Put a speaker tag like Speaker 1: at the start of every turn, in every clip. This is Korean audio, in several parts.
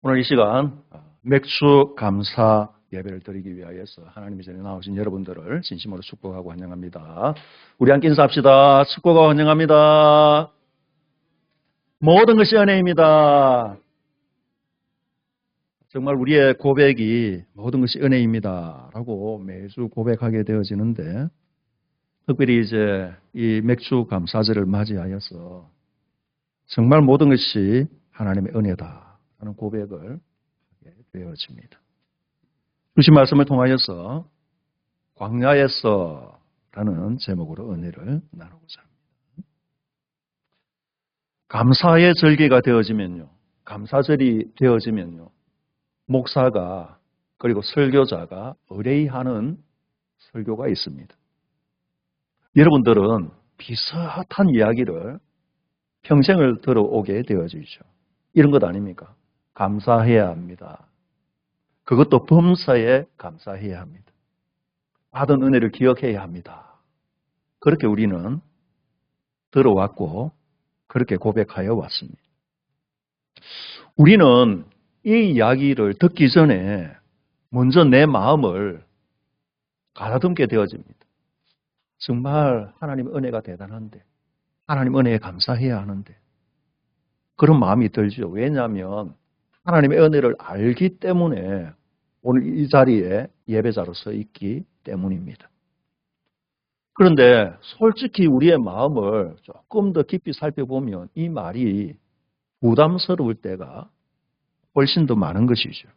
Speaker 1: 오늘 이 시간 맥주 감사 예배를 드리기 위하여서 하나님의 전에 나오신 여러분들을 진심으로 축복하고 환영합니다. 우리 함께 인사합시다. 축복하고 환영합니다. 모든 것이 은혜입니다. 정말 우리의 고백이 모든 것이 은혜입니다 라고 매주 고백하게 되어지는데, 특별히 이제 이 맥주 감사절을 맞이하여서 정말 모든 것이 하나님의 은혜다 하는 고백을 하게 되어집니다. 주신 말씀을 통하여서 광야에서 라는 제목으로 은혜를 나누고자 합니다. 감사의 절기가 되어지면요, 감사절이 되어지면요, 목사가 그리고 설교자가 의뢰하는 설교가 있습니다. 여러분들은 비슷한 이야기를 평생을 들어오게 되어지죠. 이런 것 아닙니까? 감사해야 합니다. 그것도 범사에 감사해야 합니다. 받은 은혜를 기억해야 합니다. 그렇게 우리는 들어왔고 그렇게 고백하여 왔습니다. 우리는 이 이야기를 듣기 전에 먼저 내 마음을 가다듬게 되어집니다. 정말 하나님의 은혜가 대단한데, 하나님 은혜에 감사해야 하는데, 그런 마음이 들죠. 왜냐하면 하나님의 은혜를 알기 때문에 오늘 이 자리에 예배자로 서 있기 때문입니다. 그런데 솔직히 우리의 마음을 조금 더 깊이 살펴보면 이 말이 부담스러울 때가 훨씬 더 많은 것이죠.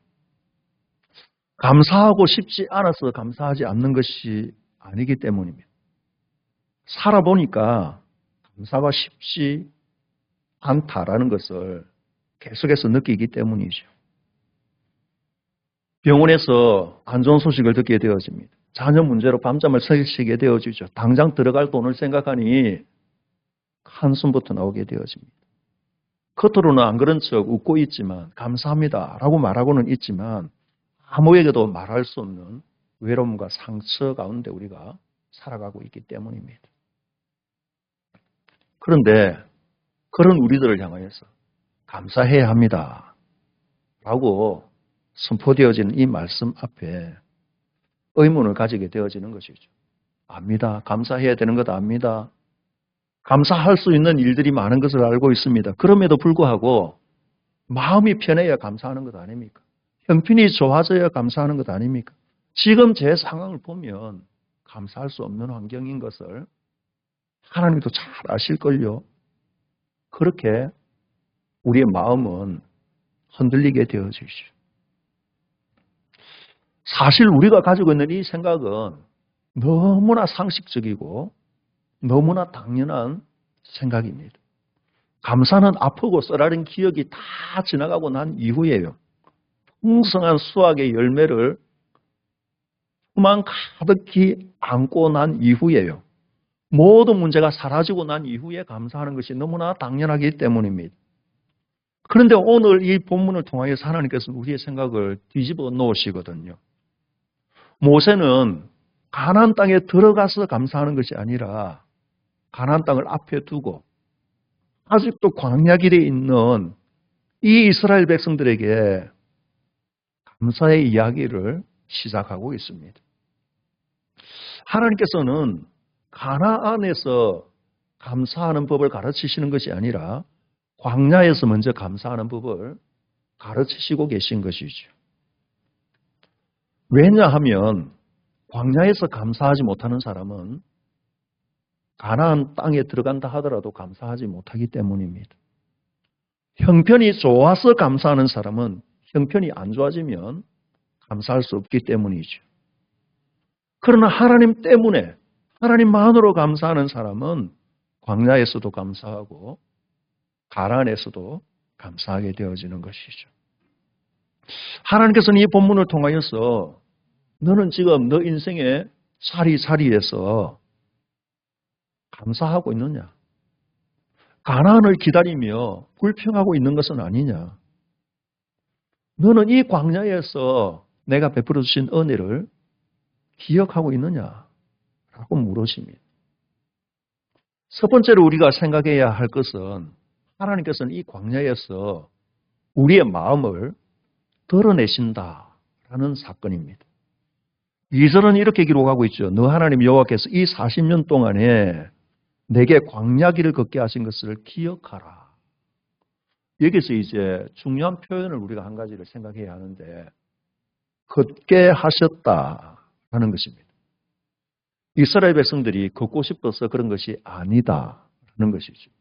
Speaker 1: 감사하고 싶지 않아서 감사하지 않는 것이 아니기 때문입니다. 살아보니까 감사가 쉽지 않다라는 것을 계속해서 느끼기 때문이죠. 병원에서 안 좋은 소식을 듣게 되어집니다. 자녀 문제로 밤잠을 설치게 되어지죠. 당장 들어갈 돈을 생각하니 한숨부터 나오게 되어집니다. 겉으로는 안 그런 척 웃고 있지만 감사합니다 라고 말하고는 있지만 아무에게도 말할 수 없는 외로움과 상처 가운데 우리가 살아가고 있기 때문입니다. 그런데 그런 우리들을 향하여서 감사해야 합니다 라고 선포되어지는 이 말씀 앞에 의문을 가지게 되어지는 것이죠. 압니다. 감사해야 되는 것 압니다. 감사할 수 있는 일들이 많은 것을 알고 있습니다. 그럼에도 불구하고 마음이 편해야 감사하는 것 아닙니까? 형편이 좋아져야 감사하는 것 아닙니까? 지금 제 상황을 보면 감사할 수 없는 환경인 것을 하나님도 잘 아실걸요. 그렇게 우리의 마음은 흔들리게 되어지죠. 사실 우리가 가지고 있는 이 생각은 너무나 상식적이고 너무나 당연한 생각입니다. 감사는 아프고 썰어린 기억이 다 지나가고 난 이후에요. 풍성한 수확의 열매를 품안 가득히 안고 난 이후에요. 모든 문제가 사라지고 난 이후에 감사하는 것이 너무나 당연하기 때문입니다. 그런데 오늘 이 본문을 통하여서 하나님께서는 우리의 생각을 뒤집어 놓으시거든요. 모세는 가나안 땅에 들어가서 감사하는 것이 아니라 가나안 땅을 앞에 두고 아직도 광야길에 있는 이 이스라엘 백성들에게 감사의 이야기를 시작하고 있습니다. 하나님께서는 가나안에서 감사하는 법을 가르치시는 것이 아니라 광야에서 먼저 감사하는 법을 가르치시고 계신 것이죠. 왜냐하면 광야에서 감사하지 못하는 사람은 가나안 땅에 들어간다 하더라도 감사하지 못하기 때문입니다. 형편이 좋아서 감사하는 사람은 형편이 안 좋아지면 감사할 수 없기 때문이죠. 그러나 하나님 때문에, 하나님만으로 감사하는 사람은 광야에서도 감사하고 가나안에서도 감사하게 되어지는 것이죠. 하나님께서는 이 본문을 통하여서 너는 지금 너 인생의 자리에서 감사하고 있느냐? 가나안을 기다리며 불평하고 있는 것은 아니냐? 너는 이 광야에서 내가 베풀어 주신 은혜를 기억하고 있느냐? 라고 물으십니다. 첫 번째로 우리가 생각해야 할 것은 하나님께서는 이 광야에서 우리의 마음을 드러내신다라는 사건입니다. 2절은 이렇게 기록하고 있죠. 너 하나님 여호와께서 이 40년 동안에 내게 광야길을 걷게 하신 것을 기억하라. 여기서 이제 중요한 표현을 우리가 한 가지를 생각해야 하는데 걷게 하셨다라는 것입니다. 이스라엘 백성들이 걷고 싶어서 그런 것이 아니다라는 것이죠.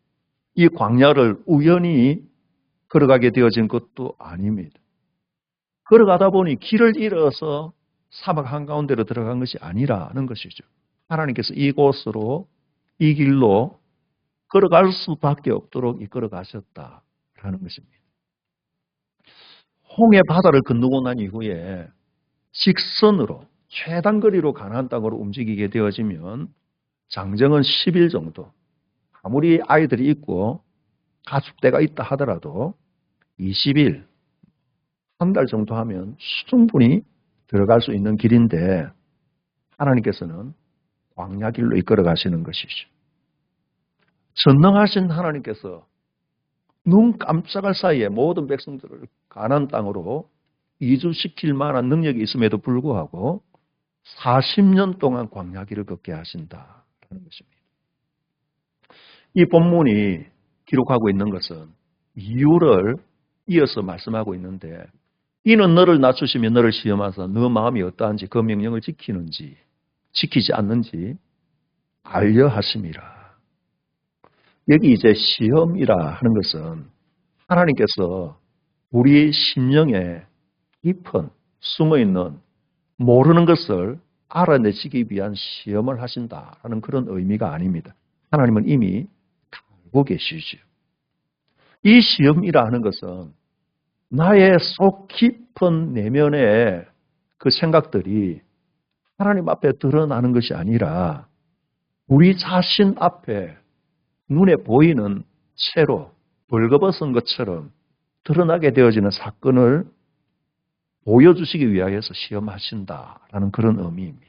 Speaker 1: 이 광야를 우연히 걸어가게 되어진 것도 아닙니다. 걸어가다 보니 길을 잃어서 사막 한가운데로 들어간 것이 아니라는 것이죠. 하나님께서 이곳으로 이 길로 걸어갈 수밖에 없도록 이끌어 가셨다라는 것입니다. 홍해 바다를 건너고 난 이후에 직선으로 최단거리로 가나안 땅으로 움직이게 되어지면 장정은 10일 정도, 아무리 아이들이 있고 가축대가 있다 하더라도 20일, 한 달 정도 하면 충분히 들어갈 수 있는 길인데 하나님께서는 광야길로 이끌어 가시는 것이죠. 전능하신 하나님께서 눈 깜짝할 사이에 모든 백성들을 가나안 땅으로 이주시킬 만한 능력이 있음에도 불구하고 40년 동안 광야길을 걷게 하신다라는 것입니다. 이 본문이 기록하고 있는 것은 이유를 이어서 말씀하고 있는데 이는 너를 낮추시며 너를 시험하사 너 마음이 어떠한지 그 명령을 지키는지 지키지 않는지 알려 하심이라. 여기 이제 시험이라 하는 것은 하나님께서 우리 심령에 깊은 숨어있는 모르는 것을 알아내시기 위한 시험을 하신다라는 그런 의미가 아닙니다. 하나님은 이미 다 알고 계시죠. 이 시험이라 하는 것은 나의 속 깊은 내면의 그 생각들이 하나님 앞에 드러나는 것이 아니라 우리 자신 앞에 눈에 보이는 채로 벌거벗은 것처럼 드러나게 되어지는 사건을 보여주시기 위하여서 시험하신다라는 그런 의미입니다.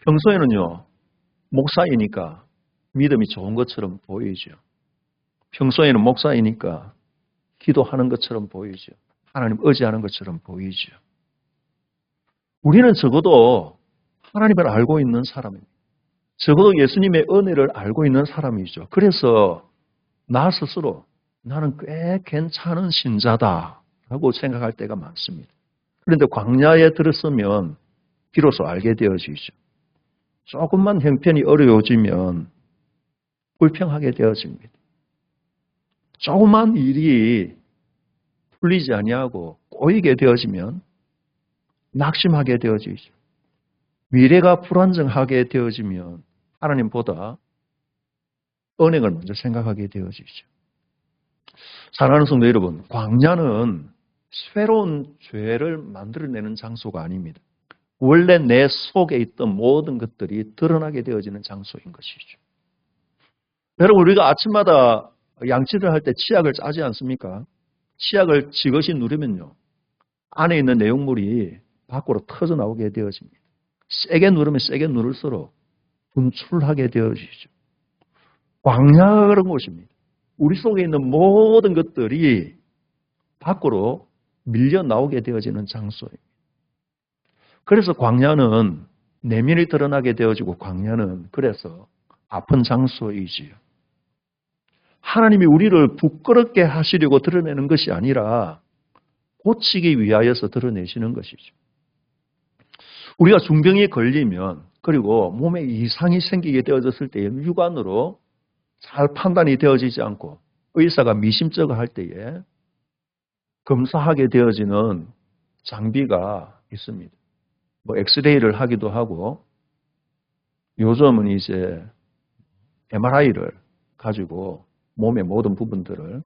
Speaker 1: 평소에는요, 목사이니까 믿음이 좋은 것처럼 보이죠. 평소에는 목사이니까 기도하는 것처럼 보이죠. 하나님 의지하는 것처럼 보이죠. 우리는 적어도 하나님을 알고 있는 사람입니다. 적어도 예수님의 은혜를 알고 있는 사람이죠. 그래서 나 스스로 나는 꽤 괜찮은 신자다라고 생각할 때가 많습니다. 그런데 광야에 들었으면 비로소 알게 되어지죠. 조금만 형편이 어려워지면 불평하게 되어집니다. 조그만 일이 풀리지 아니하고 꼬이게 되어지면 낙심하게 되어지죠. 미래가 불안정하게 되어지면 하나님보다 은행을 먼저 생각하게 되어지죠. 사랑하는 성도 여러분, 광야는 새로운 죄를 만들어내는 장소가 아닙니다. 원래 내 속에 있던 모든 것들이 드러나게 되어지는 장소인 것이죠. 여러분, 우리가 아침마다 양치를 할 때 치약을 짜지 않습니까? 치약을 지그시 누르면요, 안에 있는 내용물이 밖으로 터져 나오게 되어집니다. 세게 누르면 세게 누를수록 분출하게 되어지죠. 광야가 그런 곳입니다. 우리 속에 있는 모든 것들이 밖으로 밀려 나오게 되어지는 장소입니다. 그래서 광야는 내면이 드러나게 되어지고 광야는 그래서 아픈 장소이지요. 하나님이 우리를 부끄럽게 하시려고 드러내는 것이 아니라 고치기 위하여서 드러내시는 것이죠. 우리가 중병에 걸리면 그리고 몸에 이상이 생기게 되어졌을 때에 육안으로 잘 판단이 되어지지 않고 의사가 미심쩍어 할 때에 검사하게 되어지는 장비가 있습니다. 뭐 엑스레이를 하기도 하고 요즘은 이제 MRI를 가지고 몸의 모든 부분들을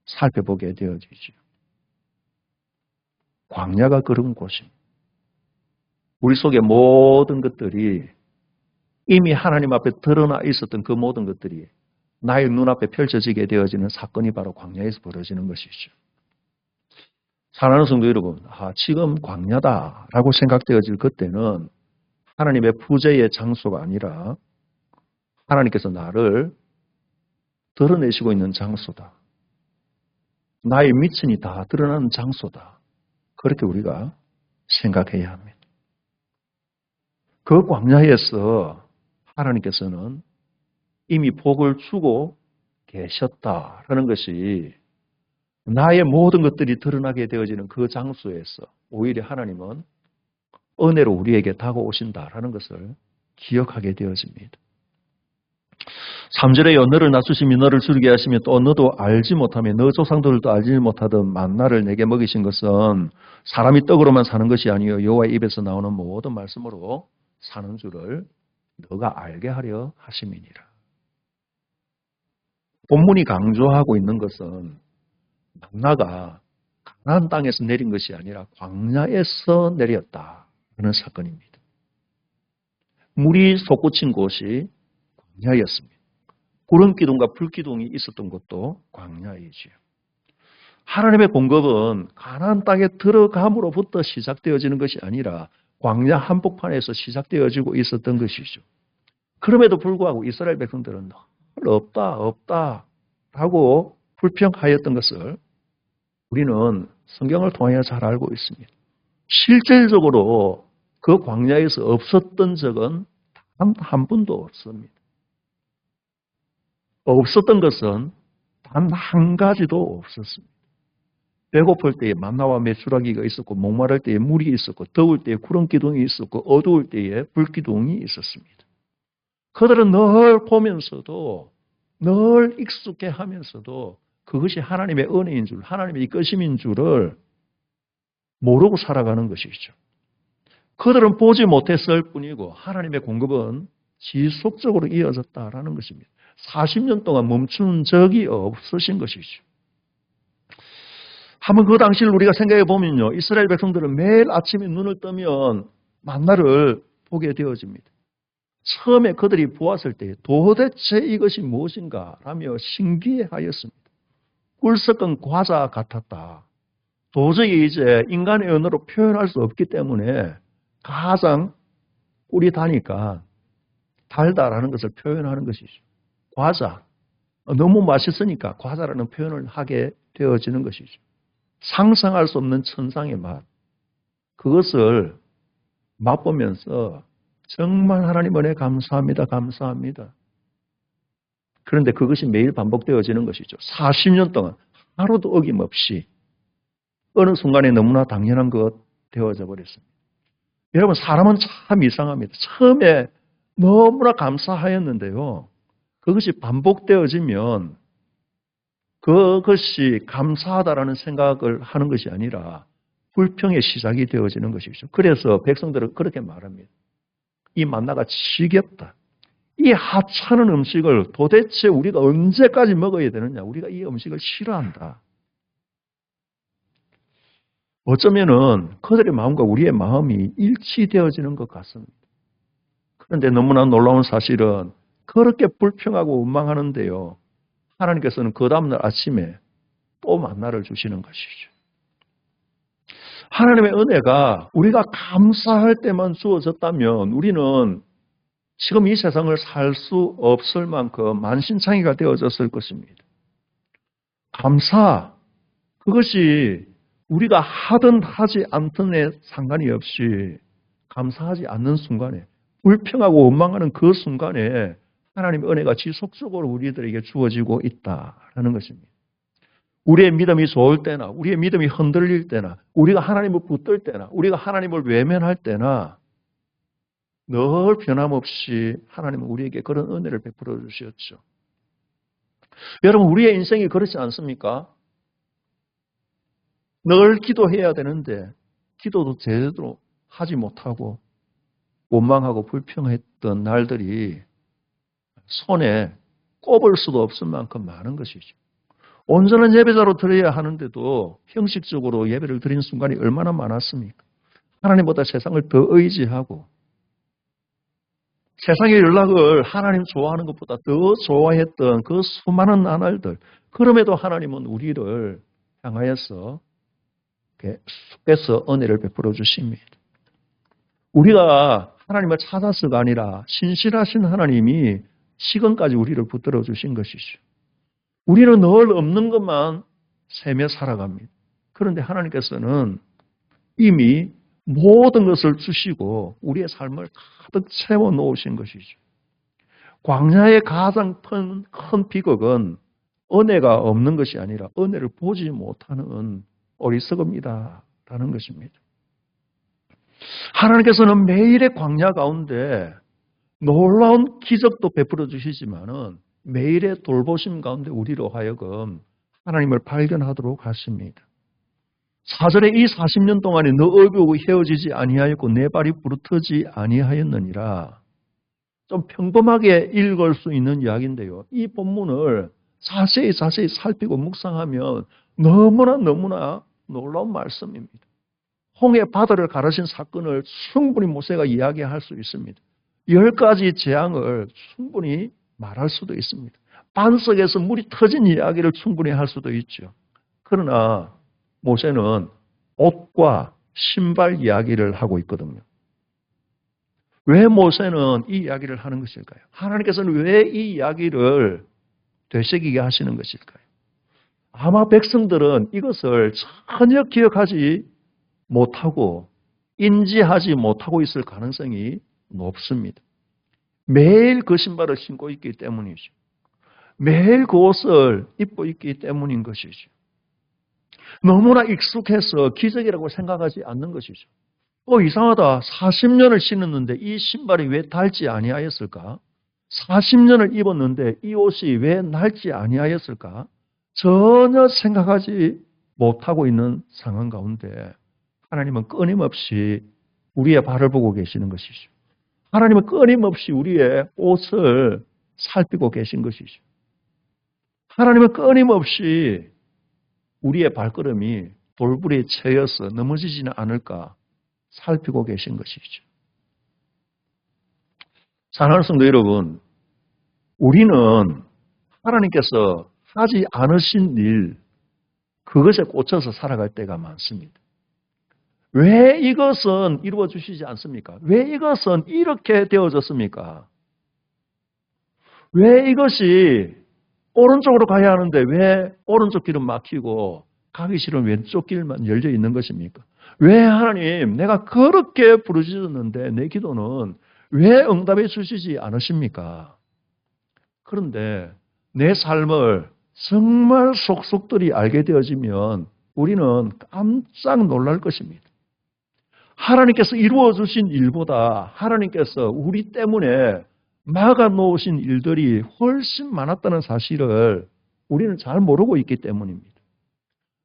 Speaker 1: 살펴보게 되어지죠. 광야가 그런 곳입니다. 우리 속의 모든 것들이 이미 하나님 앞에 드러나 있었던 그 모든 것들이 나의 눈앞에 펼쳐지게 되어지는 사건이 바로 광야에서 벌어지는 것이죠. 사랑하는 성도 여러분, 지금 광야다라고 생각되어질 그때는 하나님의 부재의 장소가 아니라 하나님께서 나를 드러내시고 있는 장소다. 나의 미천이 다 드러나는 장소다. 그렇게 우리가 생각해야 합니다. 그 광야에서 하나님께서는 이미 복을 주고 계셨다라는 것이 나의 모든 것들이 드러나게 되어지는 그 장소에서 오히려 하나님은 은혜로 우리에게 다가오신다라는 것을 기억하게 되어집니다. 3절에요. 너를 낮추시며 너를 줄게 하시며 또 너도 알지 못하며 너 조상들도 알지 못하던 만나를 내게 먹이신 것은 사람이 떡으로만 사는 것이 아니요 여호와의 입에서 나오는 모든 말씀으로 사는 줄을 너가 알게 하려 하심이니라. 본문이 강조하고 있는 것은 만나가 가나안 땅에서 내린 것이 아니라 광야에서 내렸다는 사건입니다. 물이 솟구친 곳이 광야였습니다. 구름 기둥과 불 기둥이 있었던 곳도 광야이지요. 하나님의 공급은 가나안 땅에 들어감으로부터 시작되어지는 것이 아니라 광야 한복판에서 시작되어지고 있었던 것이죠. 그럼에도 불구하고 이스라엘 백성들은 늘 없다라고 불평하였던 것을 우리는 성경을 통하여 잘 알고 있습니다. 실질적으로 그 광야에서 없었던 적은 단 한 분도 없습니다. 없었던 것은 단 한 가지도 없었습니다. 배고플 때에 만나와 메추라기가 있었고 목마를 때에 물이 있었고 더울 때에 구름 기둥이 있었고 어두울 때에 불 기둥이 있었습니다. 그들은 늘 보면서도 늘 익숙해 하면서도 그것이 하나님의 은혜인 줄, 하나님의 이끄심인 줄을 모르고 살아가는 것이죠. 그들은 보지 못했을 뿐이고 하나님의 공급은 지속적으로 이어졌다라는 것입니다. 40년 동안 멈춘 적이 없으신 것이죠. 한번 그 당시를 우리가 생각해 보면요. 이스라엘 백성들은 매일 아침에 눈을 뜨면 만나를 보게 되어집니다. 처음에 그들이 보았을 때 도대체 이것이 무엇인가 라며 신기해하였습니다. 꿀 섞은 과자 같았다. 도저히 이제 인간의 언어로 표현할 수 없기 때문에 가장 꿀이 다니까 달다라는 것을 표현하는 것이죠. 과자. 너무 맛있으니까 과자라는 표현을 하게 되어지는 것이죠. 상상할 수 없는 천상의 맛. 그것을 맛보면서 정말 하나님 은혜 감사합니다. 감사합니다. 그런데 그것이 매일 반복되어지는 것이죠. 40년 동안 하루도 어김없이 어느 순간에 너무나 당연한 것 되어져 버렸습니다. 여러분 사람은 참 이상합니다. 처음에 너무나 감사하였는데요. 그것이 반복되어지면 그것이 감사하다라는 생각을 하는 것이 아니라 불평의 시작이 되어지는 것이죠. 그래서 백성들은 그렇게 말합니다. 이 만나가 지겹다. 이 하찮은 음식을 도대체 우리가 언제까지 먹어야 되느냐. 우리가 이 음식을 싫어한다. 어쩌면은 그들의 마음과 우리의 마음이 일치되어지는 것 같습니다. 그런데 너무나 놀라운 사실은 그렇게 불평하고 원망하는데요. 하나님께서는 그 다음날 아침에 또 만나를 주시는 것이죠. 하나님의 은혜가 우리가 감사할 때만 주어졌다면 우리는 지금 이 세상을 살 수 없을 만큼 만신창이가 되어졌을 것입니다. 감사, 그것이 우리가 하든 하지 않든에 상관이 없이 감사하지 않는 순간에 불평하고 원망하는 그 순간에 하나님의 은혜가 지속적으로 우리들에게 주어지고 있다라는 것입니다. 우리의 믿음이 좋을 때나 우리의 믿음이 흔들릴 때나 우리가 하나님을 붙들 때나 우리가 하나님을 외면할 때나 늘 변함없이 하나님은 우리에게 그런 은혜를 베풀어 주셨죠. 여러분 우리의 인생이 그렇지 않습니까? 늘 기도해야 되는데 기도도 제대로 하지 못하고 원망하고 불평했던 날들이 손에 꼽을 수도 없을 만큼 많은 것이죠. 온전한 예배자로 드려야 하는데도 형식적으로 예배를 드린 순간이 얼마나 많았습니까? 하나님보다 세상을 더 의지하고 세상의 연락을 하나님 좋아하는 것보다 더 좋아했던 그 수많은 나날들, 그럼에도 하나님은 우리를 향하여서 속에서 은혜를 베풀어 주십니다. 우리가 하나님을 찾아서가 아니라 신실하신 하나님이 지금까지 우리를 붙들어 주신 것이죠. 우리는 늘 없는 것만 세며 살아갑니다. 그런데 하나님께서는 이미 모든 것을 주시고 우리의 삶을 가득 채워 놓으신 것이죠. 광야의 가장 큰 비극은 은혜가 없는 것이 아니라 은혜를 보지 못하는 어리석음이다라는 것입니다. 하나님께서는 매일의 광야 가운데 놀라운 기적도 베풀어 주시지만은 매일의 돌보심 가운데 우리로 하여금 하나님을 발견하도록 하십니다. 4절에 이 40년 동안에 너 의복이 헤어지지 아니하였고 내 발이 부르트지 아니하였느니라. 좀 평범하게 읽을 수 있는 이야기인데요. 이 본문을 자세히 살피고 묵상하면 너무나 놀라운 말씀입니다. 홍해 바다를 가르신 사건을 충분히 모세가 이야기할 수 있습니다. 10가지 재앙을 충분히 말할 수도 있습니다. 반석에서 물이 터진 이야기를 충분히 할 수도 있죠. 그러나 모세는 옷과 신발 이야기를 하고 있거든요. 왜 모세는 이 이야기를 하는 것일까요? 하나님께서는 왜 이 이야기를 되새기게 하시는 것일까요? 아마 백성들은 이것을 전혀 기억하지 못하고 인지하지 못하고 있을 가능성이 높습니다. 매일 그 신발을 신고 있기 때문이죠. 매일 그 옷을 입고 있기 때문인 것이죠. 너무나 익숙해서 기적이라고 생각하지 않는 것이죠. 이상하다. 40년을 신었는데 이 신발이 왜 닳지 아니하였을까? 40년을 입었는데 이 옷이 왜 낡지 아니하였을까? 전혀 생각하지 못하고 있는 상황 가운데 하나님은 끊임없이 우리의 발을 보고 계시는 것이죠. 하나님은 끊임없이 우리의 옷을 살피고 계신 것이죠. 하나님은 끊임없이 우리의 발걸음이 돌부리에 채여서 넘어지지는 않을까 살피고 계신 것이죠. 사랑하는 성도 여러분, 우리는 하나님께서 하지 않으신 일, 그것에 꽂혀서 살아갈 때가 많습니다. 왜 이것은 이루어 주시지 않습니까? 왜 이것은 이렇게 되어졌습니까? 왜 이것이 오른쪽으로 가야 하는데 왜 오른쪽 길은 막히고 가기 싫은 왼쪽 길만 열려 있는 것입니까? 왜 하나님, 내가 그렇게 부르짖었는데 내 기도는 왜 응답해 주시지 않으십니까? 그런데 내 삶을 정말 속속들이 알게 되어지면 우리는 깜짝 놀랄 것입니다. 하나님께서 이루어 주신 일보다 하나님께서 우리 때문에 막아 놓으신 일들이 훨씬 많았다는 사실을 우리는 잘 모르고 있기 때문입니다.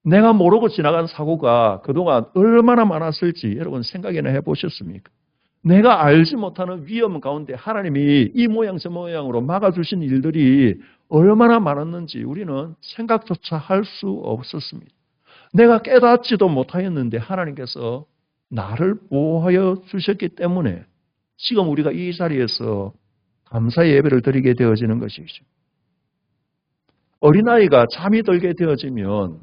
Speaker 1: 내가 모르고 지나간 사고가 그동안 얼마나 많았을지 여러분 생각이나 해보셨습니까? 내가 알지 못하는 위험 가운데 하나님이 이 모양 저 모양으로 막아주신 일들이 얼마나 많았는지 우리는 생각조차 할 수 없었습니다. 내가 깨닫지도 못하였는데 하나님께서 나를 보호하여 주셨기 때문에 지금 우리가 이 자리에서 감사의 예배를 드리게 되어지는 것이죠. 어린아이가 잠이 들게 되어지면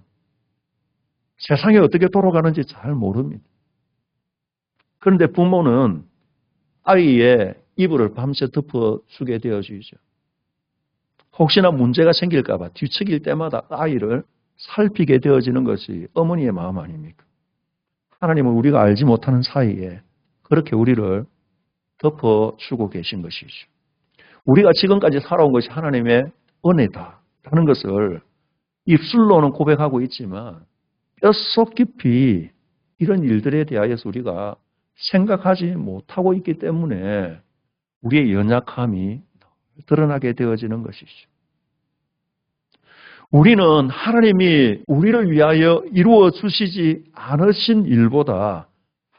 Speaker 1: 세상이 어떻게 돌아가는지 잘 모릅니다. 그런데 부모는 아이의 이불을 밤새 덮어주게 되어지죠. 혹시나 문제가 생길까 봐 뒤척일 때마다 아이를 살피게 되어지는 것이 어머니의 마음 아닙니까? 하나님은 우리가 알지 못하는 사이에 그렇게 우리를 덮어주고 계신 것이죠. 우리가 지금까지 살아온 것이 하나님의 은혜다라는 것을 입술로는 고백하고 있지만 뼛속 깊이 이런 일들에 대하여서 우리가 생각하지 못하고 있기 때문에 우리의 연약함이 드러나게 되어지는 것이죠. 우리는 하나님이 우리를 위하여 이루어 주시지 않으신 일보다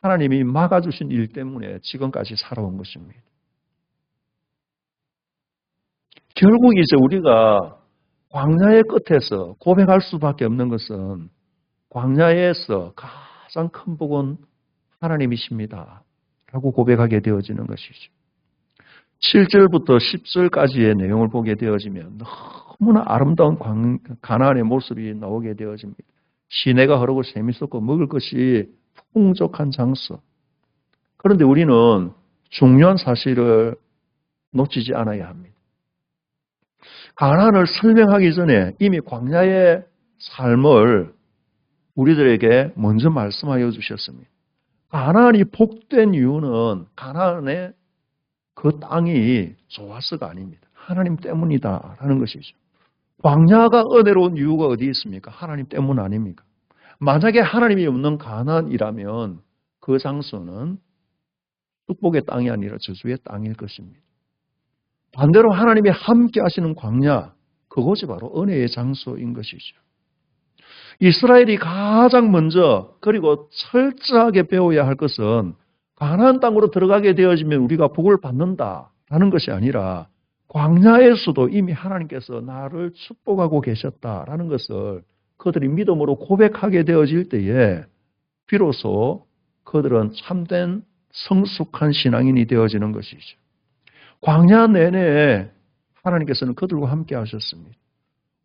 Speaker 1: 하나님이 막아주신 일 때문에 지금까지 살아온 것입니다. 결국 이제 우리가 광야의 끝에서 고백할 수밖에 없는 것은 광야에서 가장 큰 복은 하나님이십니다. 라고 고백하게 되어지는 것이죠. 7절부터 10절까지의 내용을 보게 되어지면 너무나 아름다운 가나안의 모습이 나오게 되어집니다. 시내가 흐르고 샘이 솟고 먹을 것이 풍족한 장소. 그런데 우리는 중요한 사실을 놓치지 않아야 합니다. 가나안을 설명하기 전에 이미 광야의 삶을 우리들에게 먼저 말씀하여 주셨습니다. 가나안이 복된 이유는 가나안의 그 땅이 좋아서가 아닙니다. 하나님 때문이다라는 것이죠. 광야가 은혜로운 이유가 어디 있습니까? 하나님 때문 아닙니까? 만약에 하나님이 없는 가나안이라면 그 장소는 축복의 땅이 아니라 저주의 땅일 것입니다. 반대로 하나님이 함께 하시는 광야, 그것이 바로 은혜의 장소인 것이죠. 이스라엘이 가장 먼저 그리고 철저하게 배워야 할 것은 가나안 땅으로 들어가게 되어지면 우리가 복을 받는다라는 것이 아니라 광야에서도 이미 하나님께서 나를 축복하고 계셨다라는 것을 그들이 믿음으로 고백하게 되어질 때에 비로소 그들은 참된 성숙한 신앙인이 되어지는 것이죠. 광야 내내 하나님께서는 그들과 함께 하셨습니다.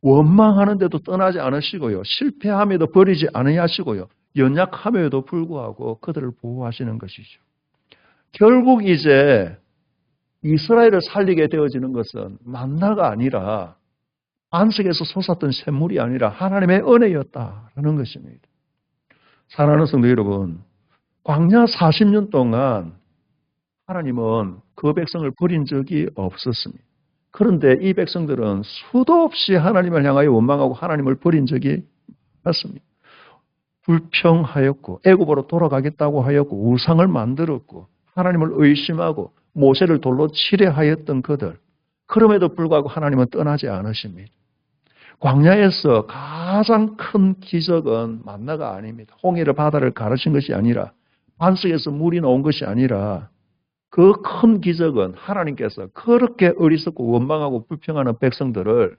Speaker 1: 원망하는데도 떠나지 않으시고요. 실패함에도 버리지 않으시고요. 연약함에도 불구하고 그들을 보호하시는 것이죠. 결국 이제 이스라엘을 살리게 되어지는 것은 만나가 아니라 안식에서 솟았던 샘물이 아니라 하나님의 은혜였다라는 것입니다. 사랑하는 성도 여러분, 광야 40년 동안 하나님은 그 백성을 버린 적이 없었습니다. 그런데 이 백성들은 수도 없이 하나님을 향하여 원망하고 하나님을 버린 적이 많았습니다. 불평하였고 애굽으로 돌아가겠다고 하였고 우상을 만들었고 하나님을 의심하고 모세를 돌로 치려하였던 그들. 그럼에도 불구하고 하나님은 떠나지 않으십니다. 광야에서 가장 큰 기적은 만나가 아닙니다. 홍해를 바다를 가르친 것이 아니라 반석에서 물이 나온 것이 아니라 그 큰 기적은 하나님께서 그렇게 어리석고 원망하고 불평하는 백성들을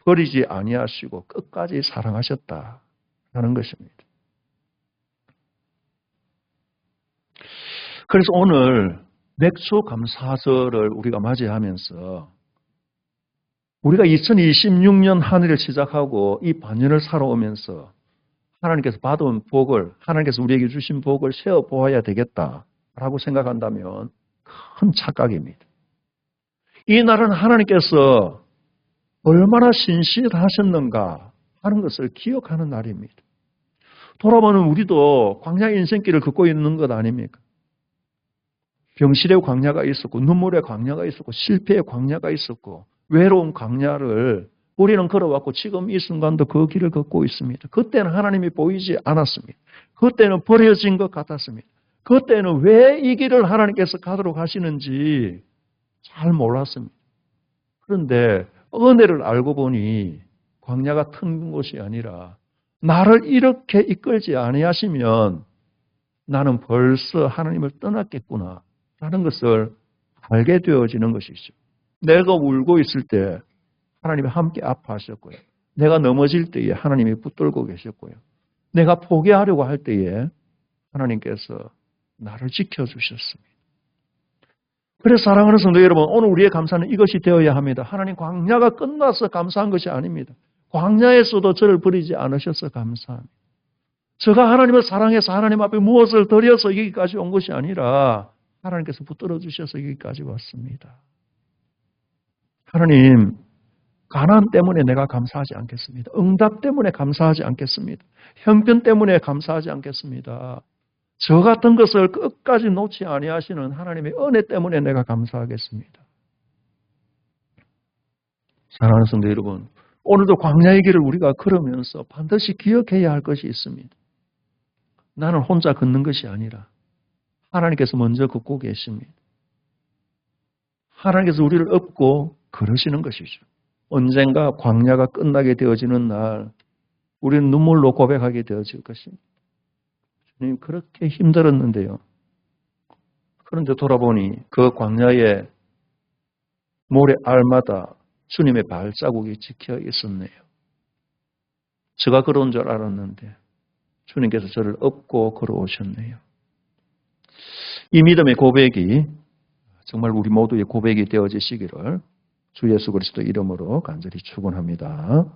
Speaker 1: 버리지 아니하시고 끝까지 사랑하셨다라는 것입니다. 그래서 오늘 맥주 감사절을 우리가 맞이하면서 우리가 2026년 한 해를 시작하고 이 반년을 살아오면서 하나님께서 받은 복을, 하나님께서 우리에게 주신 복을 세어보아야 되겠다라고 생각한다면 큰 착각입니다. 이 날은 하나님께서 얼마나 신실하셨는가 하는 것을 기억하는 날입니다. 돌아보면 우리도 광야 인생길을 걷고 있는 것 아닙니까? 병실의 광야가 있었고 눈물의 광야가 있었고 실패의 광야가 있었고 외로운 광야를 우리는 걸어왔고 지금 이 순간도 그 길을 걷고 있습니다. 그때는 하나님이 보이지 않았습니다. 그때는 버려진 것 같았습니다. 그때는 왜 이 길을 하나님께서 가도록 하시는지 잘 몰랐습니다. 그런데 은혜를 알고 보니 광야가 튼 곳이 아니라 나를 이렇게 이끌지 아니하시면 나는 벌써 하나님을 떠났겠구나 라는 것을 알게 되어지는 것이죠. 내가 울고 있을 때 하나님이 함께 아파하셨고요. 내가 넘어질 때에 하나님이 붙들고 계셨고요. 내가 포기하려고 할 때에 하나님께서 나를 지켜주셨습니다. 그래서 사랑하는 성도 여러분, 오늘 우리의 감사는 이것이 되어야 합니다. 하나님 광야가 끝나서 감사한 것이 아닙니다. 광야에서도 저를 버리지 않으셔서 감사합니다. 제가 하나님을 사랑해서 하나님 앞에 무엇을 드려서 여기까지 온 것이 아니라 하나님께서 붙들어 주셔서 여기까지 왔습니다. 하나님, 가난 때문에 내가 감사하지 않겠습니다. 응답 때문에 감사하지 않겠습니다. 형편 때문에 감사하지 않겠습니다. 저 같은 것을 끝까지 놓지 아니하시는 하나님의 은혜 때문에 내가 감사하겠습니다. 사랑하는 성도 여러분, 오늘도 광야의 길을 우리가 걸으면서 반드시 기억해야 할 것이 있습니다. 나는 혼자 걷는 것이 아니라 하나님께서 먼저 걷고 계십니다. 하나님께서 우리를 업고 걸으시는 것이죠. 언젠가 광야가 끝나게 되어지는 날 우리는 눈물로 고백하게 되어질 것입니다. 주님 그렇게 힘들었는데요. 그런데 돌아보니 그 광야의 모래알마다 주님의 발자국이 찍혀 있었네요. 제가 걸어온 줄 알았는데 주님께서 저를 업고 걸어오셨네요. 이 믿음의 고백이 정말 우리 모두의 고백이 되어지시기를 주 예수 그리스도 이름으로 간절히 축원합니다.